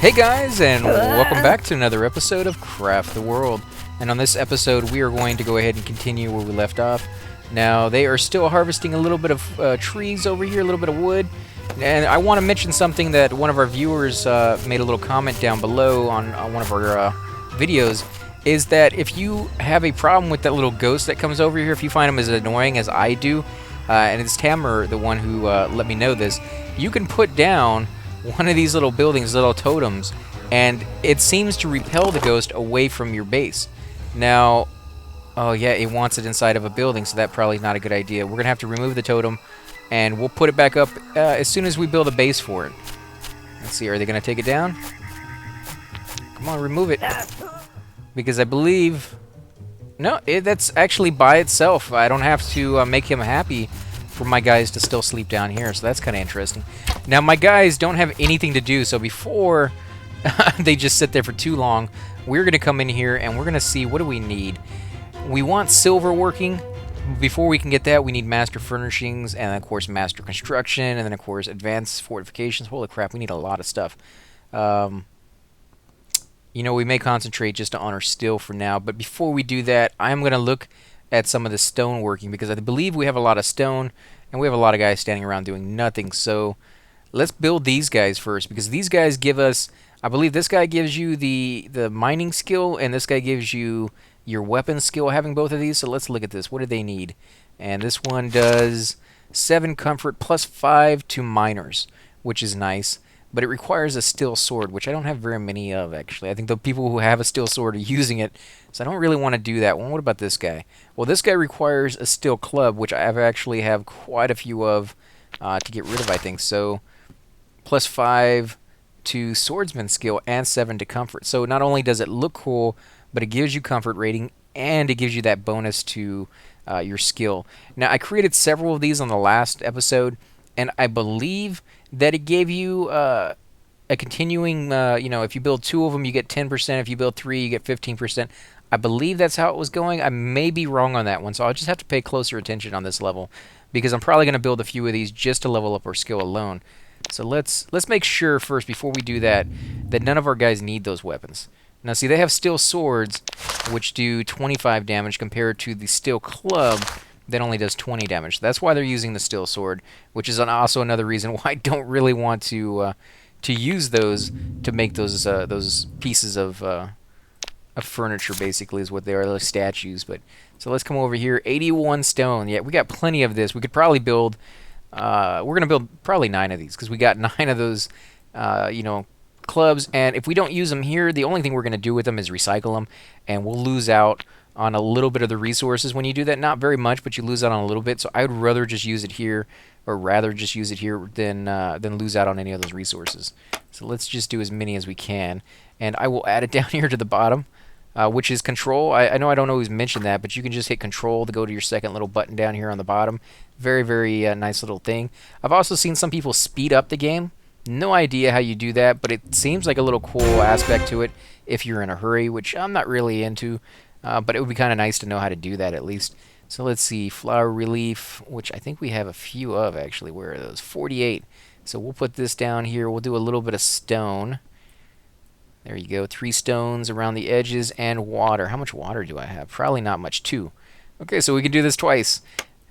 Hey guys, and welcome back to another episode of Craft the World. And on this episode, we are going to go ahead and continue where we left off. Now, they are still harvesting a little bit of trees over here, a little bit of wood. And I want to mention something that one of our viewers made a little comment down below on one of our videos, is that if you have a problem with that little ghost that comes over here, if you find him as annoying as I do, and it's Tamer, the one who let me know this, you can put down one of these little buildings, little totems, and it seems to repel the ghost away from your base. Now, oh yeah, it wants it inside of a building, so that probably is not a good idea. We're going to have to remove the totem, and we'll put it back up as soon as we build a base for it. Let's see, are they going to take it down? Come on, remove it. Because I believe... No, that's actually by itself. I don't have to make him happy for my guys to still sleep down here, so that's kind of interesting. Now, my guys don't have anything to do, so before they just sit there for too long, we're going to come in here and we're going to see what do we need. We want silver working. Before we can get that, we need master furnishings, and of course master construction, and then of course advanced fortifications. Holy crap, we need a lot of stuff. You know, we may concentrate just on our steel for now, but before we do that, I'm going to look at some of the stone working, because I believe we have a lot of stone, and we have a lot of guys standing around doing nothing. So let's build these guys first, because these guys give us, I believe this guy gives you the mining skill, and this guy gives you your weapon skill, having both of these. So let's look at this. What do they need? And this one does 7 comfort plus 5 to miners, which is nice. But it requires a steel sword, which I don't have very many of, actually. I think the people who have a steel sword are using it, so I don't really want to do that one. What about this guy? Well, this guy requires a steel club, which I actually have quite a few of to get rid of, I think. So, plus 5 to swordsman skill and 7 to comfort. So not only does it look cool, but it gives you comfort rating, and it gives you that bonus to your skill. Now, I created several of these on the last episode, and I believe that it gave you a continuing, you know, if you build 2 of them, you get 10%. If you build 3, you get 15%. I believe that's how it was going. I may be wrong on that one, so I'll just have to pay closer attention on this level, because I'm probably going to build a few of these just to level up our skill alone. So let's make sure first, before we do that, that none of our guys need those weapons. Now, see, they have steel swords, which do 25 damage compared to the steel club that only does 20 damage. That's why they're using the steel sword, which is also another reason why I don't really want to use those to make those pieces of furniture. Basically, is what they are, like statues. But so let's come over here. 81 stone. Yeah, we got plenty of this. We could probably build. We're gonna build probably 9 of these, because we got 9 of those. You know, clubs, and if we don't use them here, the only thing we're gonna do with them is recycle them, and we'll lose out on a little bit of the resources when you do that. Not very much, but you lose out on a little bit. So I would rather just use it here, or rather just use it here than lose out on any of those resources. So let's just do as many as we can, and I will add it down here to the bottom, which is control. I know I don't always mention that, but you can just hit control to go to your second little button down here on the bottom. Very, very nice little thing. I've also seen some people speed up the game. No idea how you do that, but it seems like a little cool aspect to it if you're in a hurry, which I'm not really into. But it would be kind of nice to know how to do that at least. So let's see, flower relief, which I think we have a few of, actually. Where are those? 48. So we'll put this down here. We'll do a little bit of stone. There you go. 3 stones around the edges, and water. How much water do I have? Probably not much. 2. Okay, so we can do this twice.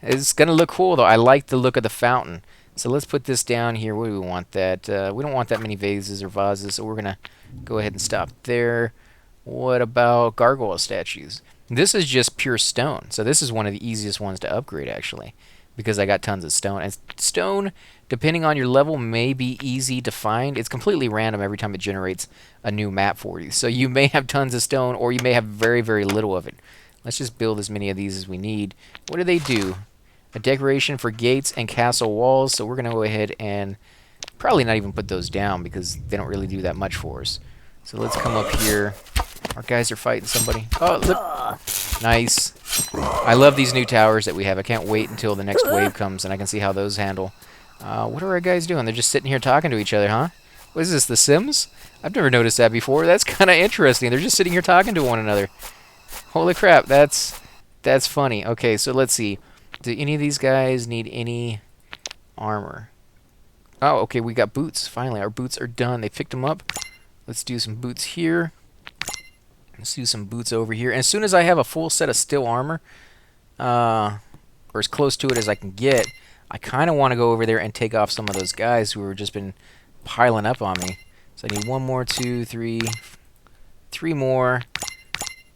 It's going to look cool, though. I like the look of the fountain. So let's put this down here. Where do we want that? We don't want that many vases or vases, so we're going to go ahead and stop there. What about gargoyle statues? This is just pure stone. So this is one of the easiest ones to upgrade, actually, because I got tons of stone. And stone, depending on your level, may be easy to find. It's completely random every time it generates a new map for you. So you may have tons of stone, or you may have very, very little of it. Let's just build as many of these as we need. What do they do? A decoration for gates and castle walls. So we're going to go ahead and probably not even put those down, because they don't really do that much for us. So let's come up here. Our guys are fighting somebody. Oh, look. Nice. I love these new towers that we have. I can't wait until the next wave comes and I can see how those handle. What are our guys doing? They're just sitting here talking to each other, huh? What is this, The Sims? I've never noticed that before. That's kind of interesting. They're just sitting here talking to one another. Holy crap, that's funny. Okay, so let's see. Do any of these guys need any armor? Oh, okay, we got boots. Finally, our boots are done. They picked them up. Let's do some boots here. Let's do some boots over here. And as soon as I have a full set of steel armor, or as close to it as I can get, I kind of want to go over there and take off some of those guys who have just been piling up on me. So I need 1 more, 2, 3, 3 more,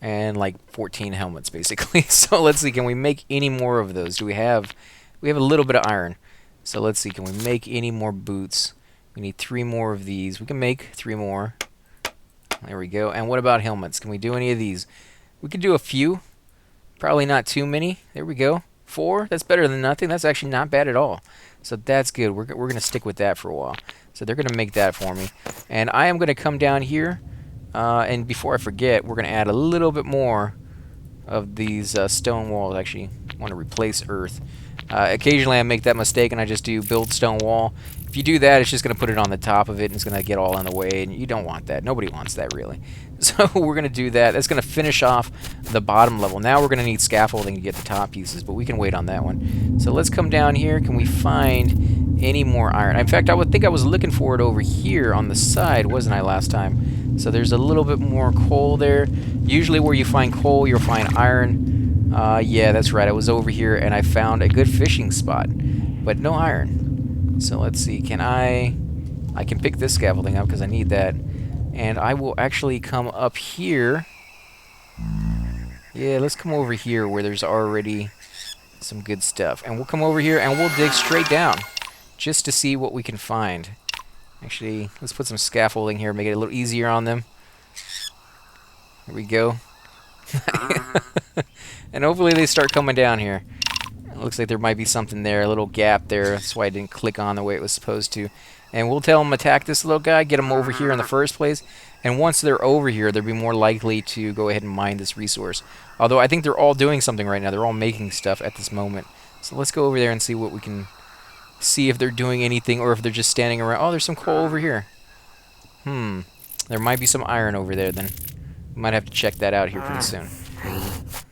and like 14 helmets basically. So let's see, can we make any more of those? We have a little bit of iron. So let's see, can we make any more boots? We need 3 more of these. We can make 3 more. There we go. And what about helmets? Can we do any of these? We could do a few. Probably not too many. There we go. 4. That's better than nothing. That's actually not bad at all. So that's good. We're going to stick with that for a while. So they're going to make that for me. And I am going to come down here. And before I forget, we're going to add a little bit more of these stone walls. Actually, I want to replace earth. Occasionally I make that mistake and I just do build stone wall. If you do that, it's just going to put it on the top of it and it's going to get all in the way, and you don't want that. Nobody wants that, really. So we're going to do that. That's going to finish off the bottom level. Now we're going to need scaffolding to get the top pieces, but we can wait on that one. So let's come down here. Can we find any more iron? In fact, I would think I was looking for it over here on the side, wasn't I, last time? So there's a little bit more coal there. Usually where you find coal, you'll find iron. Yeah, that's right. I was over here and I found a good fishing spot, but no iron. So let's see. Can I can pick this scaffolding up because I need that. And I will actually come up here. Yeah, let's come over here where there's already some good stuff. And we'll come over here and we'll dig straight down just to see what we can find. Actually, let's put some scaffolding here, make it a little easier on them. Here we go. And hopefully they start coming down here. It looks like there might be something there, a little gap there. That's why I didn't click on the way it was supposed to. And we'll tell them attack this little guy, get them over here in the first place. And once they're over here, they'll be more likely to go ahead and mine this resource. Although I think they're all doing something right now. They're all making stuff at this moment. So let's go over there and see what we can see, if they're doing anything or if they're just standing around. Oh, there's some coal over here. There might be some iron over there then. We might have to check that out here pretty soon.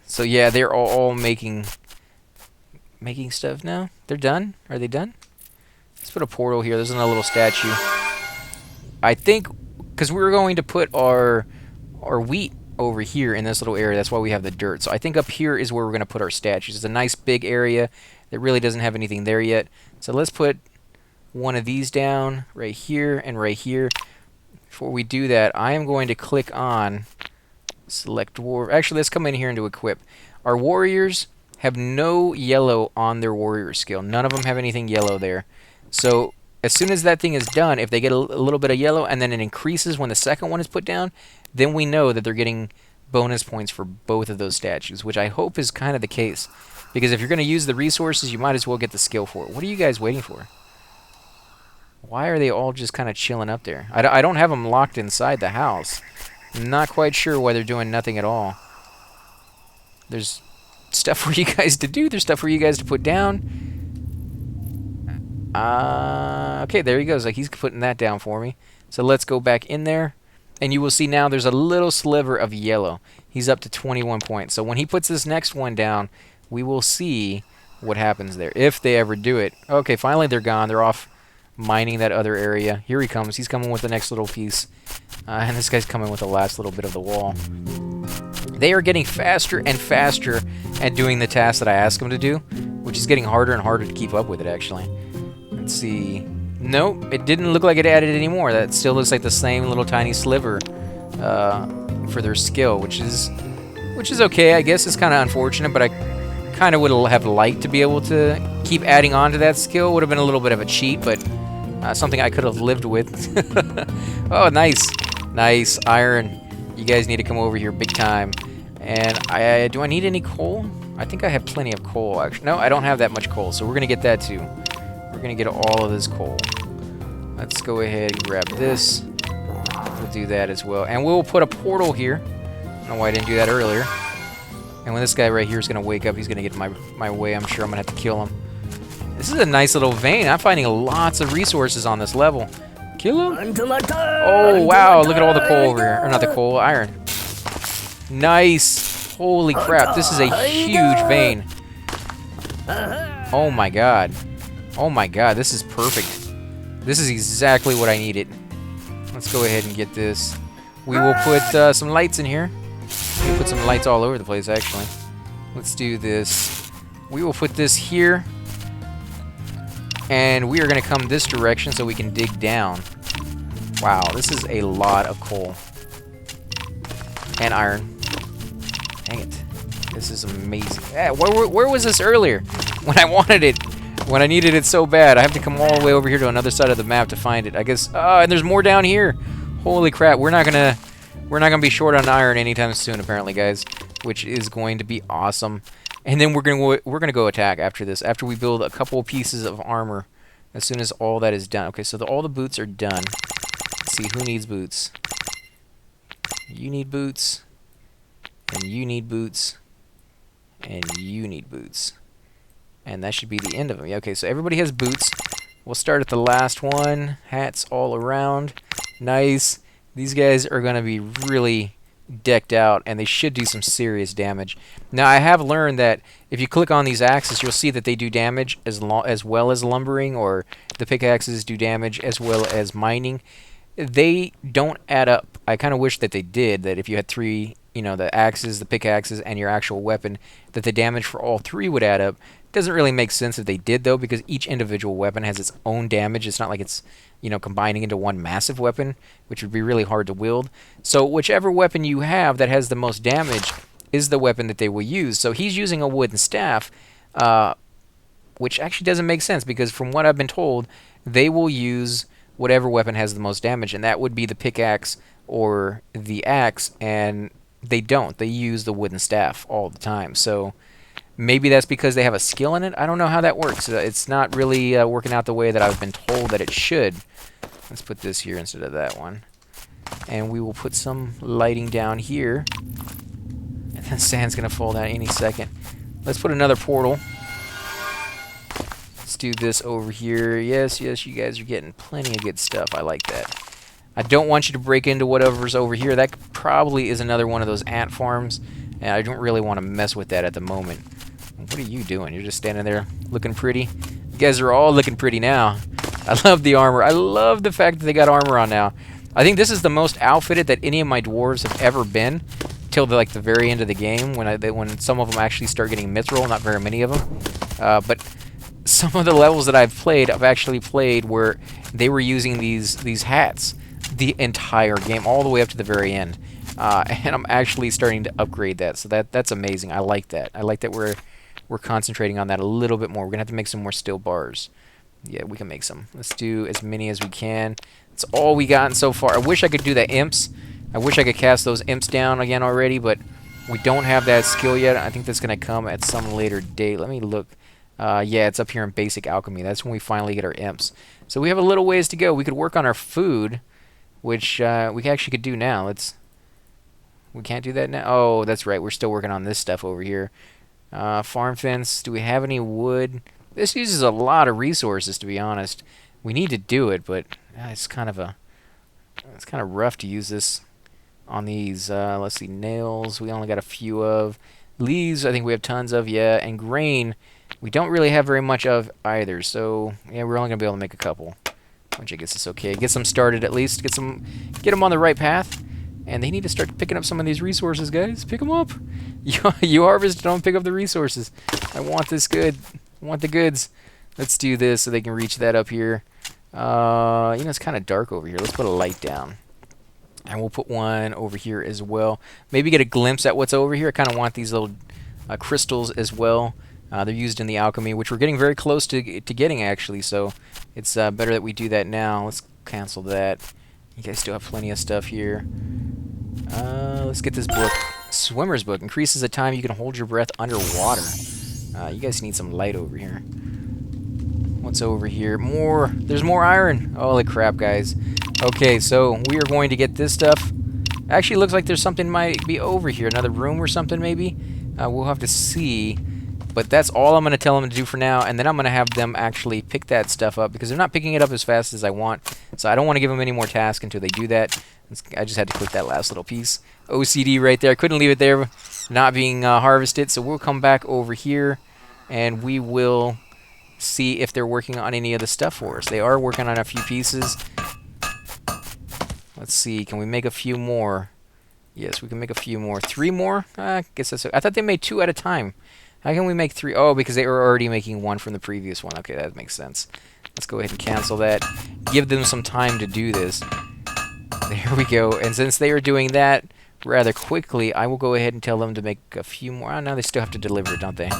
So yeah, they're all making stuff now. They're done? Are they done? Let's put a portal here. There's another little statue. I think because we were going to put our wheat over here in this little area. That's why we have the dirt. So I think up here is where we're going to put our statues. It's a nice big area that really doesn't have anything there yet. So let's put one of these down right here and right here. Before we do that, I am going to click on select war. Actually, let's come in here and do equip. Our warriors have no yellow on their warrior skill. None of them have anything yellow there. So as soon as that thing is done, if they get a little bit of yellow and then it increases when the second one is put down, then we know that they're getting bonus points for both of those statues, which I hope is kind of the case. Because if you're going to use the resources, you might as well get the skill for it. What are you guys waiting for? Why are they all just kind of chilling up there? I don't have them locked inside the house. I'm not quite sure why they're doing nothing at all. There's stuff for you guys to do. There's stuff for you guys to put down. Okay, there he goes. Like, he's putting that down for me. So let's go back in there. And you will see now there's a little sliver of yellow. He's up to 21 points. So when he puts this next one down, we will see what happens there, if they ever do it. Okay, finally they're gone. They're off mining that other area. Here he comes. He's coming with the next little piece. And this guy's coming with the last little bit of the wall. They are getting faster and faster at doing the tasks that I ask them to do, which is getting harder and harder to keep up with it, actually. Let's see. Nope, it didn't look like it added any more. That still looks like the same little tiny sliver for their skill, which is okay. I guess it's kind of unfortunate, but I kind of would have liked to be able to keep adding on to that skill. Would have been a little bit of a cheat, but something I could have lived with. Oh, nice. Nice. Iron. You guys need to come over here big time. And do I need any coal? I think I have plenty of coal, actually. No, I don't have that much coal, so we're going to get that too. We're going to get all of this coal. Let's go ahead and grab this. We'll do that as well. And we'll put a portal here. I don't know why I didn't do that earlier. And when this guy right here is going to wake up, he's going to get my way. I'm sure I'm going to have to kill him. This is a nice little vein. I'm finding lots of resources on this level. Kill him. Oh, wow. Look at all the coal over here. Or not the coal, iron. Nice. Holy crap. This is a huge vein. Oh, my God. Oh, my God. This is perfect. This is exactly what I needed. Let's go ahead and get this. We will put some lights in here. We'll put some lights all over the place, actually. Let's do this. We will put this here. And we are going to come this direction so we can dig down. Wow, this is a lot of coal. And iron. Dang it. This is amazing. Where was this earlier? When I wanted it. When I needed it so bad. I have to come all the way over here to another side of the map to find it. I guess... Oh, and there's more down here. Holy crap. We're not gonna be short on iron anytime soon, apparently, guys. Which is going to be awesome. And then we're gonna go attack after this. After we build a couple of pieces of armor. As soon as all that is done. Okay, so all the boots are done. Let's see, who needs boots? You need boots. And you need boots. And you need boots. And that should be the end of them. Okay, so everybody has boots. We'll start at the last one. Hats all around. Nice. These guys are going to be really decked out, and they should do some serious damage. Now, I have learned that if you click on these axes, you'll see that they do damage as well as lumbering, or the pickaxes do damage as well as mining. They don't add up. I kind of wish that they did, that if you had three, the axes, the pickaxes, and your actual weapon, that the damage for all three would add up. Doesn't really make sense if they did, though, because each individual weapon has its own damage. It's not like it's, combining into one massive weapon, which would be really hard to wield. So whichever weapon you have that has the most damage is the weapon that they will use. So he's using a wooden staff, which actually doesn't make sense, because from what I've been told, they will use whatever weapon has the most damage, and that would be the pickaxe or the axe, and they don't. They use the wooden staff all the time. So maybe that's because they have a skill in it. I don't know how that works. It's not really working out the way that I've been told that it should. Let's put this here instead of that one. And we will put some lighting down here. And the sand's going to fall down any second. Let's put another portal. Let's do this over here. Yes, you guys are getting plenty of good stuff. I like that. I don't want you to break into whatever's over here. That probably is another one of those ant farms. And I don't really want to mess with that at the moment. What are you doing? You're just standing there looking pretty? You guys are all looking pretty now. I love the armor. I love the fact that they got armor on now. I think this is the most outfitted that any of my dwarves have ever been till the very end of the game, when some of them actually start getting mithril. Not very many of them. But some of the levels that I've actually played where they were using these hats the entire game, all the way up to the very end. And I'm actually starting to upgrade that, so that's amazing. I like that. I like that we're concentrating on that a little bit more. We're gonna have to make some more steel bars. Yeah, we can make some. Let's do as many as we can. That's all we gotten so far. I wish I could do the imps. I wish I could cast those imps down again already, but we don't have that skill yet. I think that's gonna come at some later date. Let me look. Yeah, it's up here in basic alchemy. That's when we finally get our imps. So we have a little ways to go. We could work on our food, which we actually could do now. We can't do that now? Oh, that's right. We're still working on this stuff over here. Farm fence. Do we have any wood? This uses a lot of resources, to be honest. We need to do it, but it's kind of rough to use this on these. Let's see, nails. We only got a few of. Leaves, I think we have tons of, yeah. And grain, we don't really have very much of either. So yeah, we're only gonna be able to make a couple, which I guess is okay. Get them started at least. Get them on the right path. And they need to start picking up some of these resources, guys. Pick them up. You harvest, don't pick up the resources. I want this good. I want the goods. Let's do this so they can reach that up here. It's kind of dark over here. Let's put a light down. And we'll put one over here as well. Maybe get a glimpse at what's over here. I kind of want these little crystals as well. They're used in the alchemy, which we're getting very close to getting, actually. So it's better that we do that now. Let's cancel that. You guys still have plenty of stuff here. Let's get this book. Swimmer's Book. Increases the time you can hold your breath underwater. You guys need some light over here. What's over here? More. There's more iron. Holy crap, guys. Okay, so we are going to get this stuff. Actually, looks like there's something might be over here. Another room or something, maybe? We'll have to see. But that's all I'm going to tell them to do for now, and then I'm going to have them actually pick that stuff up, because they're not picking it up as fast as I want. So I don't want to give them any more tasks until they do that. I just had to click that last little piece. OCD right there. Couldn't leave it there not being harvested. So we'll come back over here, and we will see if they're working on any of the stuff for us. They are working on a few pieces. Let's see, can we make a few more? Yes, we can make a few more. 3 more? I guess that's... I thought they made 2 at a time. How can we make 3? Oh, because they were already making 1 from the previous one. Okay, that makes sense. Let's go ahead and cancel that. Give them some time to do this. There we go. And since they are doing that rather quickly, I will go ahead and tell them to make a few more. Oh, now they still have to deliver, don't they?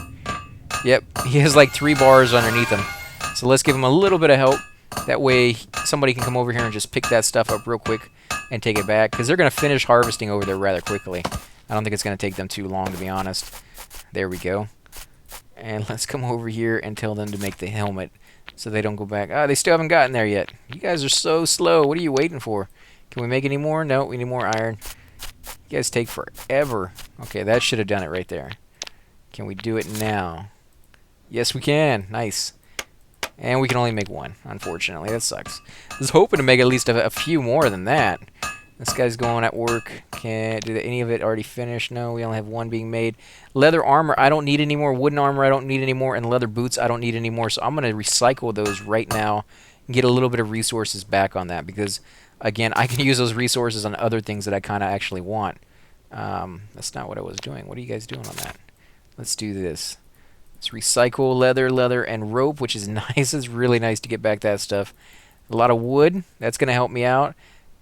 Yep, he has like 3 bars underneath him. So let's give him a little bit of help. That way somebody can come over here and just pick that stuff up real quick and take it back. Because they're going to finish harvesting over there rather quickly. I don't think it's going to take them too long, to be honest. There we go. And let's come over here and tell them to make the helmet so they don't go back. Ah, they still haven't gotten there yet. You guys are so slow. What are you waiting for? Can we make any more? No, we need more iron. You guys take forever. Okay, that should have done it right there. Can we do it now? Yes, we can. Nice. And we can only make 1, unfortunately. That sucks. I was hoping to make at least a few more than that. This guy's going at work. Can't do any of it already finished. No, we only have 1 being made. Leather armor, I don't need any more. Wooden armor, I don't need any more. And leather boots, I don't need any more. So I'm going to recycle those right now and get a little bit of resources back on that. Because, again, I can use those resources on other things that I kind of actually want. That's not what I was doing. What are you guys doing on that? Let's do this. Let's recycle leather, and rope, which is nice. It's really nice to get back that stuff. A lot of wood. That's going to help me out.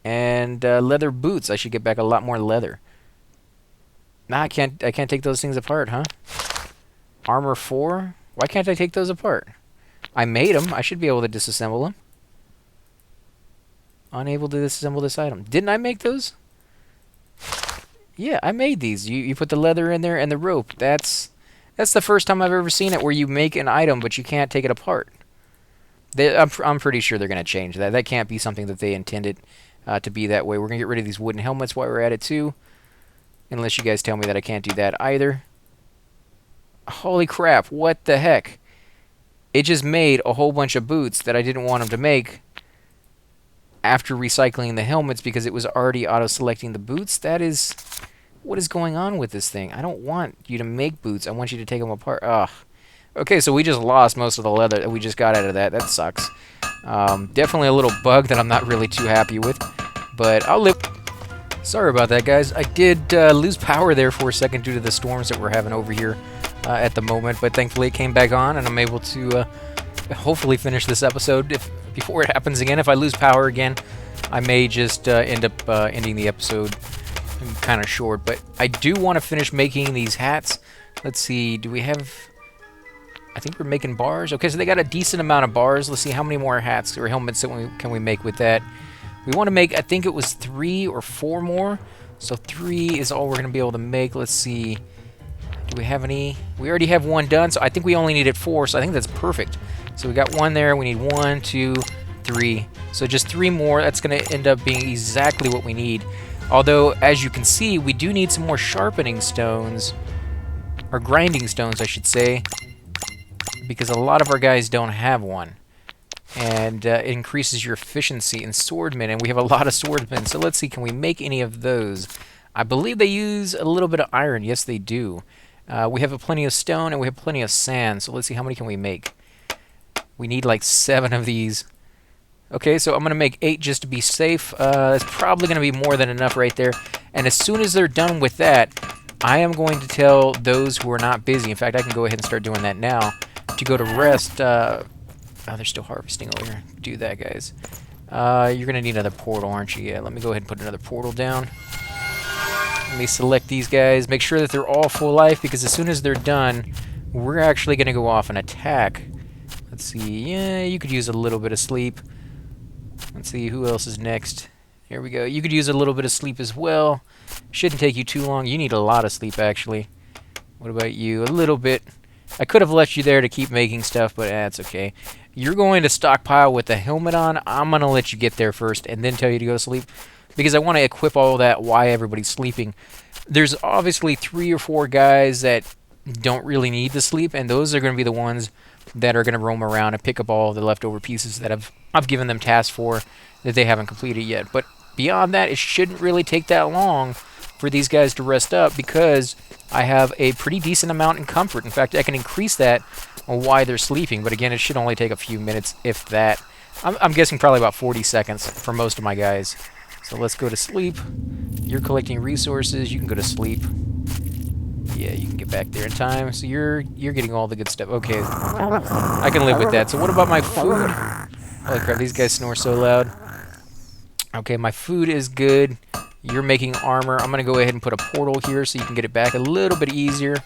And leather boots. I should get back a lot more leather. Nah, I can't take those things apart, huh? Armor 4? Why can't I take those apart? I made them. I should be able to disassemble them. Unable to disassemble this item. Didn't I make those? Yeah, I made these. You put the leather in there and the rope. That's the first time I've ever seen it where you make an item but you can't take it apart. I'm pretty sure they're going to change that. That can't be something that they intended to be that way. We're going to get rid of these wooden helmets while we're at it too. Unless you guys tell me that I can't do that either. Holy crap, what the heck? It just made a whole bunch of boots that I didn't want them to make after recycling the helmets because it was already auto-selecting the boots. That is... What is going on with this thing? I don't want you to make boots. I want you to take them apart. Ugh. Okay, so we just lost most of the leather that we just got out of that. That sucks. Definitely a little bug that I'm not really too happy with. But I'll live... Sorry about that, guys. I did lose power there for a second due to the storms that we're having over here at the moment. But thankfully it came back on, and I'm able to hopefully finish this episode before it happens again. If I lose power again, I may just end up ending the episode kind of short. But I do want to finish making these hats. Let's see. Do we have... I think we're making bars. Okay, so they got a decent amount of bars. Let's see how many more hats or helmets that can we make with that. We want to make, I think it was 3 or 4 more. So 3 is all we're going to be able to make. Let's see. Do we have any? We already have 1 done, so I think we only needed 4, so I think that's perfect. So we got 1 there. We need 1, 2, 3. So just 3 more. That's going to end up being exactly what we need. Although, as you can see, we do need some more sharpening stones. Or grinding stones, I should say. Because a lot of our guys don't have one. And it increases your efficiency in swordmen, and we have a lot of swordmen. So let's see, can we make any of those? I believe they use a little bit of iron. Yes, they do. We have plenty of stone, and we have plenty of sand. So let's see, how many can we make? We need like 7 of these. Okay, so I'm going to make 8 just to be safe. That's probably going to be more than enough right there. And as soon as they're done with that, I am going to tell those who are not busy. In fact, I can go ahead and start doing that now. To go to rest. Oh, they're still harvesting over here. Do that, guys. You're going to need another portal, aren't you? Yeah, let me go ahead and put another portal down. Let me select these guys. Make sure that they're all full life, because as soon as they're done, we're actually going to go off and attack. Let's see. Yeah, you could use a little bit of sleep. Let's see, who else is next? Here we go. You could use a little bit of sleep as well. Shouldn't take you too long. You need a lot of sleep, actually. What about you? A little bit. I could have left you there to keep making stuff, but that's okay. You're going to stockpile with the helmet on. I'm going to let you get there first and then tell you to go to sleep, because I want to equip all that while everybody's sleeping. There's obviously 3 or 4 guys that don't really need the sleep, and those are going to be the ones that are going to roam around and pick up all the leftover pieces that I've given them tasks for that they haven't completed yet. But beyond that, it shouldn't really take that long for these guys to rest up, because I have a pretty decent amount in comfort. In fact, I can increase that while they're sleeping, but again, it should only take a few minutes, if that. I'm guessing probably about 40 seconds for most of my guys. So let's go to sleep. You're collecting resources. You can go to sleep. Yeah, you can get back there in time. So you're getting all the good stuff. Okay, I can live with that. So what about my food? Holy crap, these guys snore so loud. Okay, my food is good. You're making armor. I'm going to go ahead and put a portal here so you can get it back a little bit easier.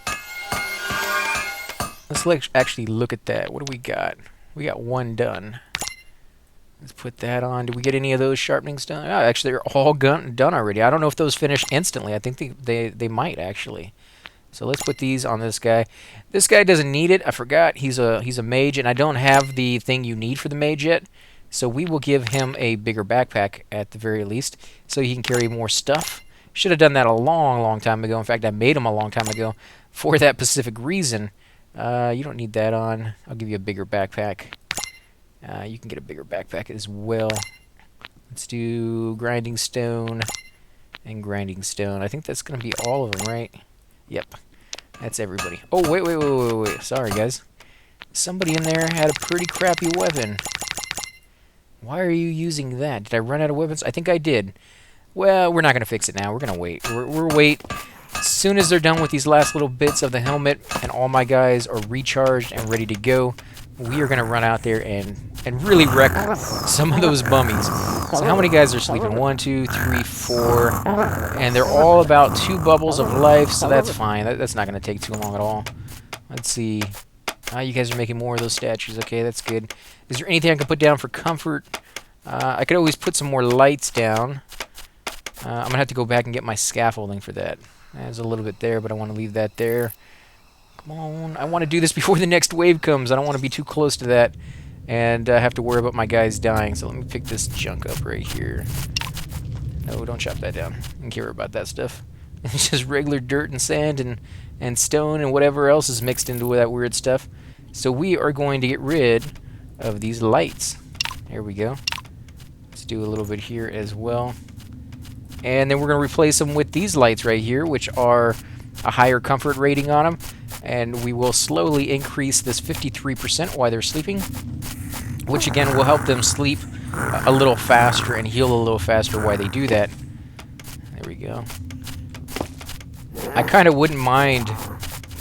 Let's actually look at that. What do we got? We got one done. Let's put that on. Did we get any of those sharpening stones? Oh, actually, they're all done already. I don't know if those finish instantly. I think they might, actually. So let's put these on this guy. This guy doesn't need it. I forgot. He's a mage, and I don't have the thing you need for the mage yet. So we will give him a bigger backpack at the very least, so he can carry more stuff. Should have done that a long, long time ago. In fact, I made him a long time ago for that specific reason. You don't need that on. I'll give you a bigger backpack. You can get a bigger backpack as well. Let's do grinding stone and grinding stone. I think that's going to be all of them, right? Yep. That's everybody. Oh, wait. Sorry, guys. Somebody in there had a pretty crappy weapon. Why are you using that? Did I run out of weapons? I think I did. Well, we're not going to fix it now. We're going to wait. We'll wait. As soon as they're done with these last little bits of the helmet and all my guys are recharged and ready to go, we are going to run out there and really wreck some of those bummies. So how many guys are sleeping? 1, 2, 3, 4. And they're all about 2 bubbles of life, so that's fine. That's not going to take too long at all. Let's see. You guys are making more of those statues. Okay, that's good. Is there anything I can put down for comfort? I could always put some more lights down. I'm going to have to go back and get my scaffolding for that. There's a little bit there, but I want to leave that there. Come on. I want to do this before the next wave comes. I don't want to be too close to that and have to worry about my guys dying. So let me pick this junk up right here. No, don't chop that down. I don't care about that stuff. It's just regular dirt and sand and stone and whatever else is mixed into that weird stuff. So we are going to get rid of these lights. There we go. Let's do a little bit here as well. And then we're going to replace them with these lights right here, which are a higher comfort rating on them. And we will slowly increase this 53% while they're sleeping, which again will help them sleep a little faster and heal a little faster while they do that. There we go. I kind of wouldn't mind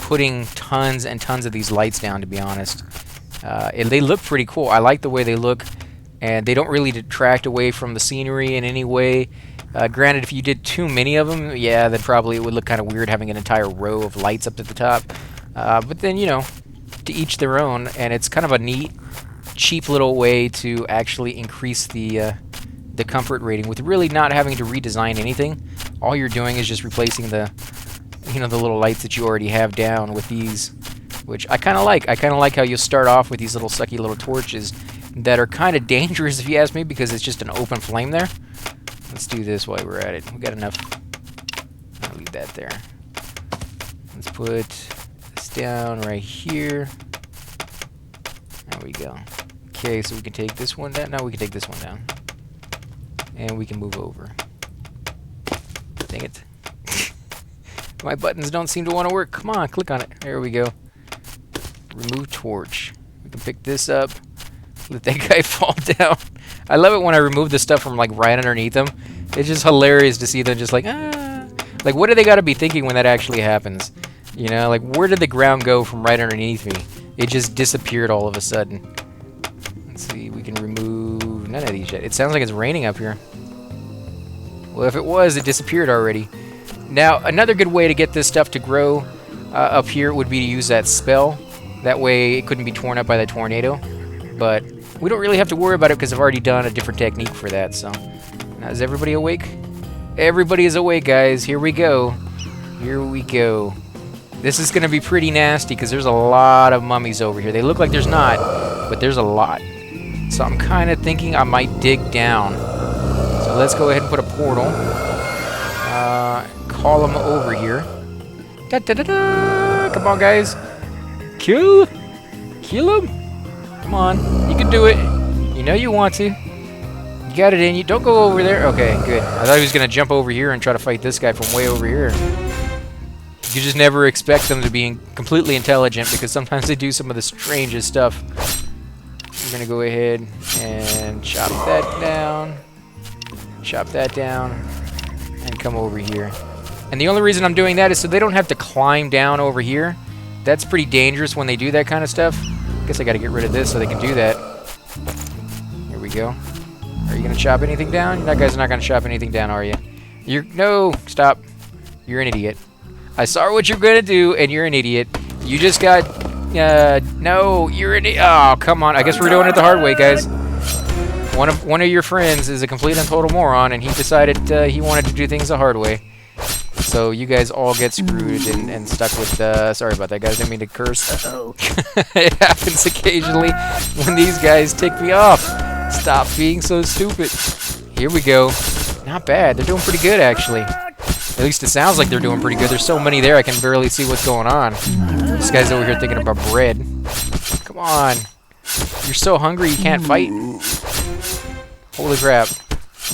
putting tons and tons of these lights down, to be honest. And they look pretty cool. I like the way they look, and they don't really detract away from the scenery in any way. Granted, if you did too many of them, yeah, then probably it would look kind of weird having an entire row of lights up at the top. But then, you know, to each their own, and it's kind of a neat, cheap little way to actually increase the comfort rating with really not having to redesign anything. All you're doing is just replacing the little lights that you already have down with these, which I kind of like. I kind of like how you start off with these little sucky little torches that are kind of dangerous, if you ask me, because it's just an open flame there. Let's do this while we're at it. We got enough. I'll leave that there. Let's put this down right here. There we go. Okay, so we can take this one down. Now we can take this one down. And we can move over. Dang it. My buttons don't seem to want to work. Come on, click on it. There we go. Remove torch. We can pick this up. Let that guy fall down. I love it when I remove the stuff from like right underneath them. It's just hilarious to see them just like, ah. Like, what do they got to be thinking when that actually happens? You know, like, where did the ground go from right underneath me? It just disappeared all of a sudden. Let's see, we can remove none of these yet. It sounds like it's raining up here. Well, if it was, it disappeared already. Now, another good way to get this stuff to grow up here would be to use that spell. That way, it couldn't be torn up by the tornado. But we don't really have to worry about it because I've already done a different technique for that. So, now is everybody awake? Everybody is awake, guys. Here we go. Here we go. This is going to be pretty nasty because there's a lot of mummies over here. They look like there's not, but there's a lot. So I'm kind of thinking I might dig down. So let's go ahead and put a portal. Call them over here. Da-da-da-da! Come on, guys. Kill him. Come on. You can do it. You know you want to. You got it in you. Don't go over there. Okay, good. I thought he was going to jump over here and try to fight this guy from way over here. You just never expect them to be completely intelligent because sometimes they do some of the strangest stuff. I'm going to go ahead and chop that down. chop that down, and come over here. And the only reason I'm doing that is so they don't have to climb down over here. That's pretty dangerous when they do that kind of stuff. Guess I gotta get rid of this so they can do that. Here we go. Are you gonna chop anything down? That guy's not gonna chop anything down, are you? No, stop. You're an idiot. I saw what you're gonna do, and you're an idiot. You just got, no, you're an idiot. Oh, come on. I guess we're doing it the hard way, guys. One of your friends is a complete and total moron, and he decided he wanted to do things the hard way. So you guys all get screwed and stuck with, sorry about that, guys. I didn't mean to curse. Uh-oh. It happens occasionally when these guys tick me off. Stop being so stupid. Here we go. Not bad. They're doing pretty good, actually. At least it sounds like they're doing pretty good. There's so many there, I can barely see what's going on. This guy's over here thinking about bread. Come on. You're so hungry you can't fight. Holy crap.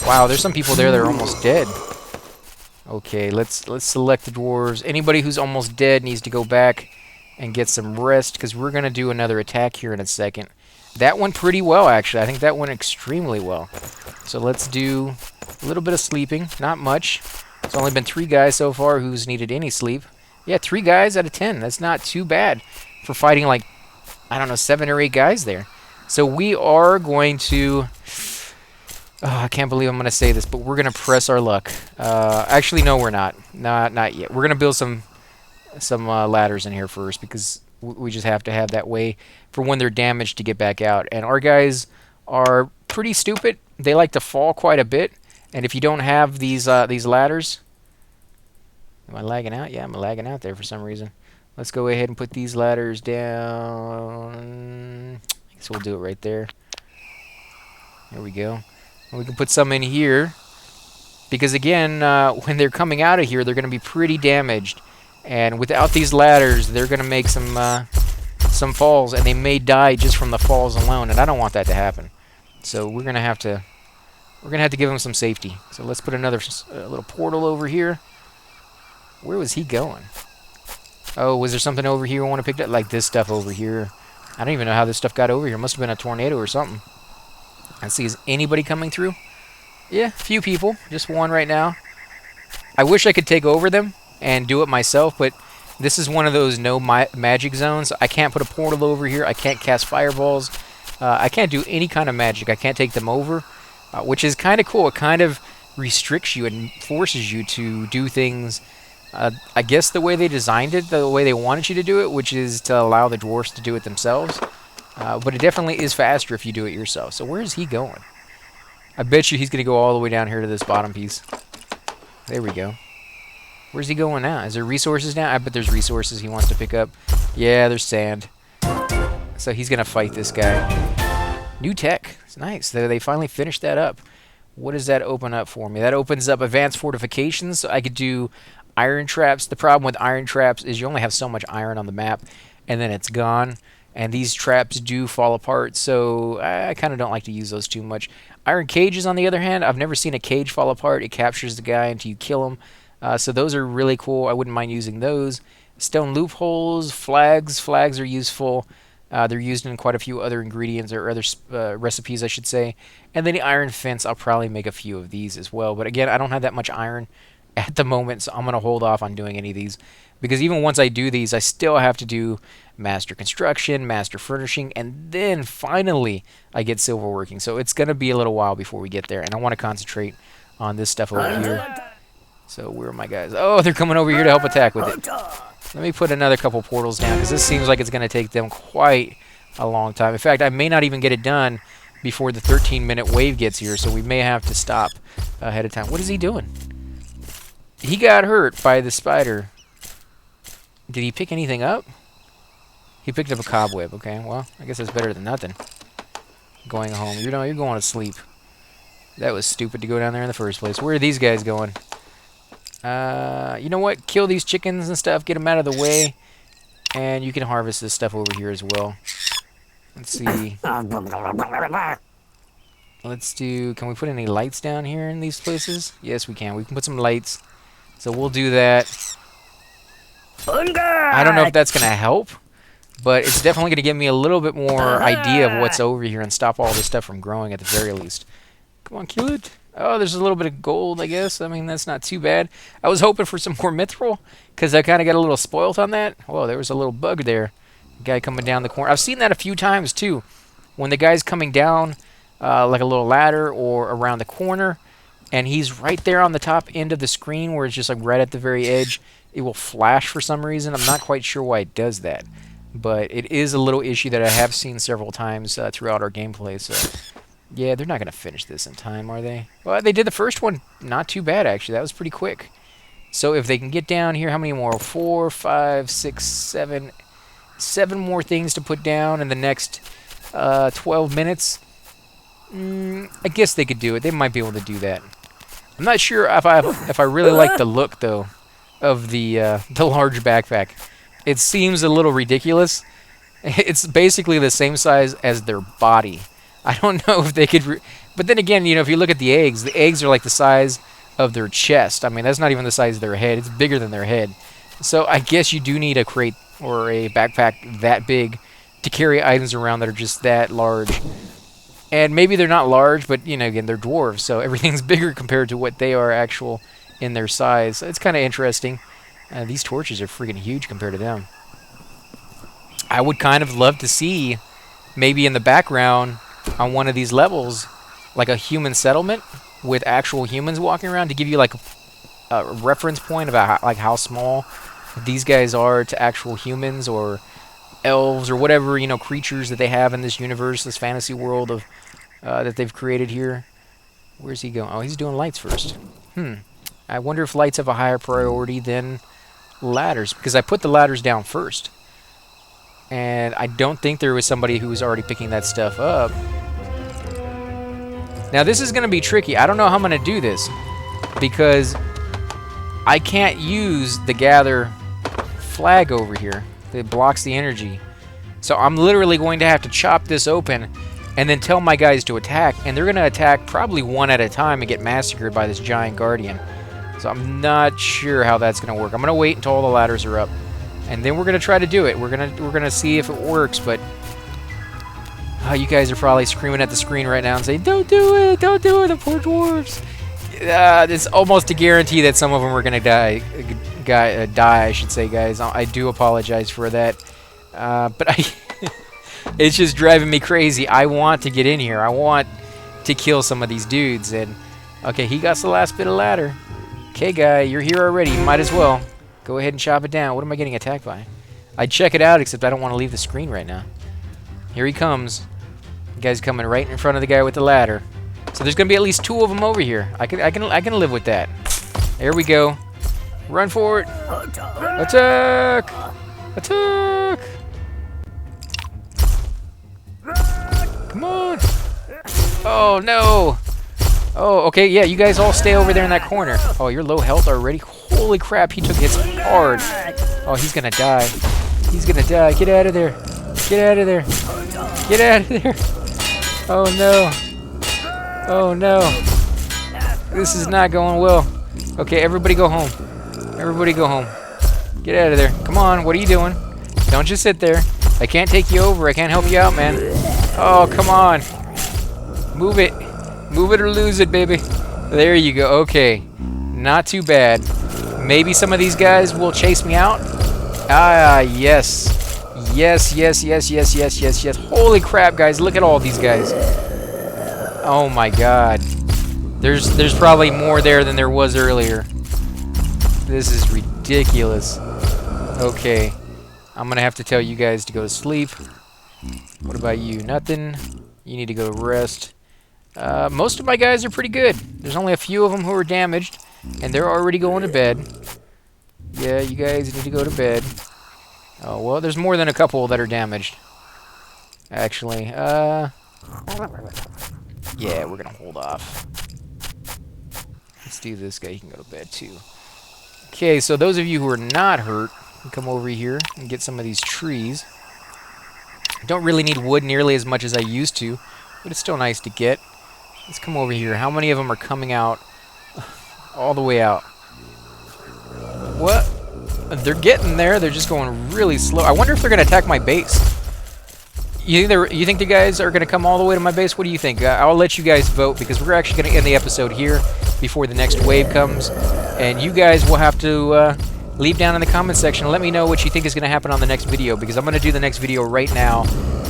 Wow, there's some people there that are almost dead. Okay, let's select the dwarves. Anybody who's almost dead needs to go back and get some rest, because we're going to do another attack here in a second. That went pretty well, actually. I think that went extremely well. So let's do a little bit of sleeping. Not much. It's only been 3 guys so far who's needed any sleep. Yeah, 3 guys out of 10. That's not too bad for fighting like, I don't know, 7 or 8 guys there. So we are going to... Oh, I can't believe I'm going to say this, but we're going to press our luck. Actually, no, we're not. Not yet. We're going to build some ladders in here first, because we just have to have that way for when they're damaged to get back out. And our guys are pretty stupid. They like to fall quite a bit. And if you don't have these ladders... Am I lagging out? Yeah, I'm lagging out there for some reason. Let's go ahead and put these ladders down. I guess we'll do it right there. There we go. And we can put some in here. Because again, when they're coming out of here, they're going to be pretty damaged. And without these ladders, they're going to make some falls. And they may die just from the falls alone. And I don't want that to happen. So we're going to have to... We're going to have to give him some safety. So let's put another little portal over here. Where was he going? Oh, was there something over here I want to pick up? Like this stuff over here. I don't even know how this stuff got over here. Must have been a tornado or something. Let's see, is anybody coming through? Yeah, a few people. Just one right now. I wish I could take over them and do it myself, but this is one of those no magic zones. I can't put a portal over here. I can't cast fireballs. I can't do any kind of magic. I can't take them over. Which is kind of cool. It kind of restricts you and forces you to do things, I guess the way they designed it, the way they wanted you to do it, which is to allow the dwarfs to do it themselves. But it definitely is faster if you do it yourself. So where is he going? I bet you he's going to go all the way down here to this bottom piece. There we go. Where's he going now? Is there resources now? I bet there's resources he wants to pick up. Yeah, there's sand. So he's going to fight this guy. New tech. It's nice. They finally finished that up. What does that open up for me? That opens up advanced fortifications. So I could do iron traps. The problem with iron traps is you only have so much iron on the map, and then it's gone. And these traps do fall apart, so I kind of don't like to use those too much. Iron cages, on the other hand, I've never seen a cage fall apart. It captures the guy until you kill him. So those are really cool. I wouldn't mind using those. Stone loopholes, flags. Flags are useful. They're used in quite a few other ingredients, or other recipes, I should say. And then the iron fence, I'll probably make a few of these as well. But again, I don't have that much iron at the moment, so I'm going to hold off on doing any of these. Because even once I do these, I still have to do master construction, master furnishing, and then finally I get silver working. So it's going to be a little while before we get there. And I want to concentrate on this stuff over here. So where are my guys? Oh, they're coming over here to help attack with it. Let me put another couple portals down, because this seems like it's going to take them quite a long time. In fact, I may not even get it done before the 13-minute wave gets here, so we may have to stop ahead of time. What is he doing? He got hurt by the spider. Did he pick anything up? He picked up a cobweb. Okay, well, I guess that's better than nothing. Going home. You're going to sleep. That was stupid to go down there in the first place. Where are these guys going? You know what? Kill these chickens and stuff. Get them out of the way. And you can harvest this stuff over here as well. Let's see. Let's do... Can we put any lights down here in these places? Yes, we can. We can put some lights. So we'll do that. I don't know if that's going to help, but it's definitely going to give me a little bit more idea of what's over here and stop all this stuff from growing at the very least. Come on, kill it. Oh, there's a little bit of gold, I guess. I mean, that's not too bad. I was hoping for some more mithril, because I kind of got a little spoilt on that. Whoa, there was a little bug there. Guy coming down the corner. I've seen that a few times, too. When the guy's coming down, like a little ladder or around the corner, and he's right there on the top end of the screen where it's just like right at the very edge, it will flash for some reason. I'm not quite sure why it does that. But it is a little issue that I have seen several times throughout our gameplay, so... Yeah, they're not going to finish this in time, are they? Well, they did the first one not too bad, actually. That was pretty quick. So if they can get down here, how many more? 4, 5, 6, 7... 7 more things to put down in the next 12 minutes. I guess they could do it. They might be able to do that. I'm not sure if I really like the look, though, of the large backpack. It seems a little ridiculous. It's basically the same size as their body. I don't know if they could... but then again, you know, if you look at the eggs are like the size of their chest. I mean, that's not even the size of their head. It's bigger than their head. So I guess you do need a crate or a backpack that big to carry items around that are just that large. And maybe they're not large, but, you know, again, they're dwarves, so everything's bigger compared to what they are actual in their size. So it's kind of interesting. These torches are freaking huge compared to them. I would kind of love to see, maybe in the background, on one of these levels, like a human settlement with actual humans walking around to give you like a reference point about how small these guys are to actual humans or elves or whatever, you know, creatures that they have in this universe, this fantasy world of that they've created here. Where's he going? Oh, he's doing lights first. I wonder if lights have a higher priority than ladders, because I put the ladders down first. And I don't think there was somebody who was already picking that stuff up. Now this is going to be tricky. I don't know how I'm going to do this, because I can't use the gather flag over here. It blocks the energy. So I'm literally going to have to chop this open and then tell my guys to attack. And they're going to attack probably one at a time and get massacred by this giant guardian. So I'm not sure how that's going to work. I'm going to wait until all the ladders are up. And then we're gonna try to do it. We're gonna see if it works. But you guys are probably screaming at the screen right now and saying, "Don't do it! Don't do it! The poor dwarves!" It's almost a guarantee that some of them are gonna die. I should say, guys. I do apologize for that. But it's just driving me crazy. I want to get in here. I want to kill some of these dudes. And okay, he got the last bit of ladder. Okay, guy, you're here already. You might as well. Go ahead and chop it down. What am I getting attacked by? I'd check it out, except I don't want to leave the screen right now. Here he comes. The guy's coming right in front of the guy with the ladder. So there's going to be at least 2 of them over here. I can live with that. There we go. Run for it. Attack! Attack! Come on! Oh, no! Oh, okay, yeah, you guys all stay over there in that corner. Oh, you're low health already? Holy crap, he took hits hard. Oh, he's gonna die. He's gonna die. Get out of there. Get out of there. Get out of there. Oh, no. Oh, no. This is not going well. Okay, everybody go home. Everybody go home. Get out of there. Come on, what are you doing? Don't just sit there. I can't take you over. I can't help you out, man. Oh, come on. Move it. Move it or lose it, baby. There you go. Okay. Not too bad. Maybe some of these guys will chase me out. Ah, yes. Yes, yes, yes, yes, yes, yes, yes. Holy crap, guys. Look at all these guys. Oh, my God. There's probably more there than there was earlier. This is ridiculous. Okay. I'm going to have to tell you guys to go to sleep. What about you? Nothing. You need to go rest. Most of my guys are pretty good. There's only a few of them who are damaged, and they're already going to bed. Yeah, you guys need to go to bed. Oh, well, there's more than a couple that are damaged. Actually, yeah, we're gonna hold off. Let's do this guy. He can go to bed, too. Okay, so those of you who are not hurt can come over here and get some of these trees. I don't really need wood nearly as much as I used to, but it's still nice to get. Let's come over here. How many of them are coming out all the way out? What? They're getting there. They're just going really slow. I wonder if they're going to attack my base. You think the guys are gonna come all the way to my base? What do you think? I'll let you guys vote because we're actually gonna end the episode here before the next wave comes, and you guys will have to leave down in the comment section and let me know what you think is gonna happen on the next video, because I'm gonna do the next video right now,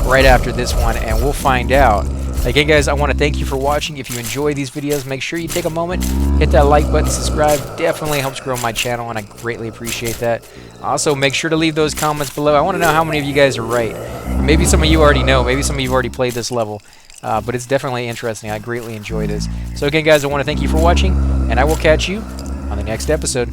right after this one, and we'll find out. Again, guys, I want to thank you for watching. If you enjoy these videos, make sure you take a moment, hit that like button, subscribe. Definitely helps grow my channel, and I greatly appreciate that. Also, make sure to leave those comments below. I want to know how many of you guys are right. Maybe some of you already know. Maybe some of you have already played this level. But it's definitely interesting. I greatly enjoy this. So again, guys, I want to thank you for watching, and I will catch you on the next episode.